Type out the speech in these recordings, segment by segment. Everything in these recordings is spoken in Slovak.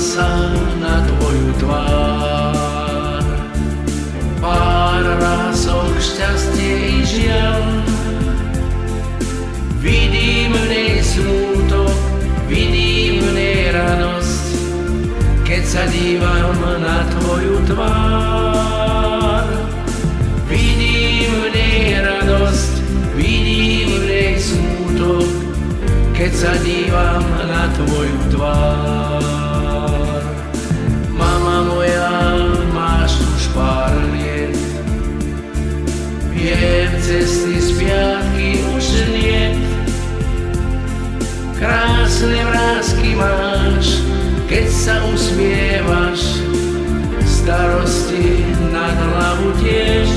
sa na tvoju tvár. Pár rások šťastie i žiaľ, vidím v nej smútok, vidím v nej radosť, keď sa dívam na tvoju tvár. Vidím v nej radosť, vidím v nej smútok, keď sa dívam na tvoju tvár. Mama moja, máš už pár liet, viem, cesty z piatky už niet. Krásne vrásky máš, keď sa usmievaš, starosti nad hlavu tiež.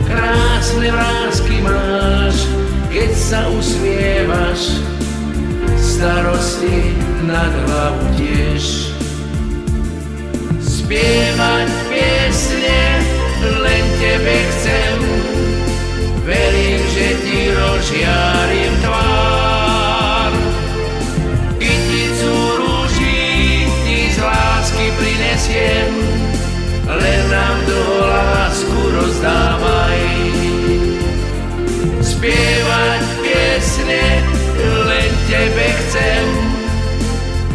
Krásne vrásky máš, keď sa usmievaš, starosti nad hlavu tiež. Spievať piesne len tebe chcem, verím, že ti rozžiarim tvár. Kyticu rúží ti z lásky prinesiem, len nám do lásku rozdávaj. Spievať piesne len tebe chcem,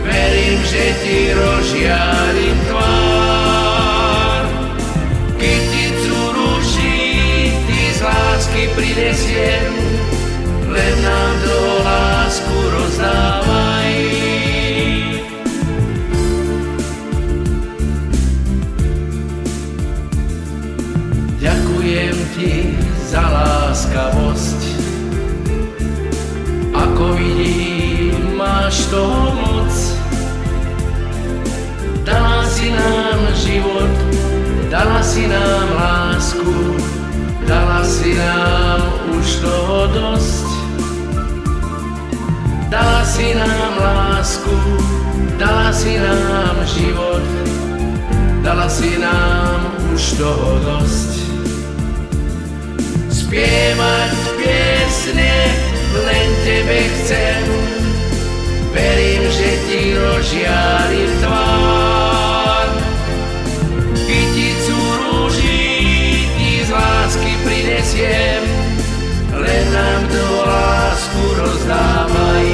verím, že ti rozžiarim tvár. Kyticu rúží ti z lásky prinesiem, len nám do lásku rozdávaj. Ďakujem ti za láskavosť, ako vidím, máš toho moc. Dala si nám život, dala si nám lásku, dala si nám už toho dosť. Dala si nám lásku, dala si nám život, dala si nám už toho dosť. Spievať piesne len tebe chcem, verím, že ti rozžiarim tvár. Kyticu rúží ti z lásky prinesiem, len nám do lásku rozdávaj.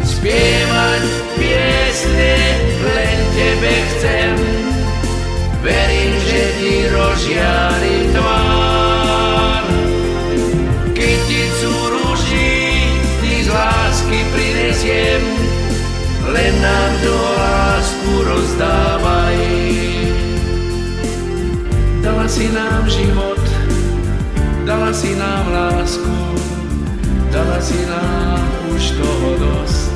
Spievať piesne len tebe chcem, verím, že ti rozžiarim tvár. Kyticu rúží ti z lásky prinesiem, len nám do lásku rozdávaj. Dala si nám život, dala si nám lásku, dala si nám už toho dosť.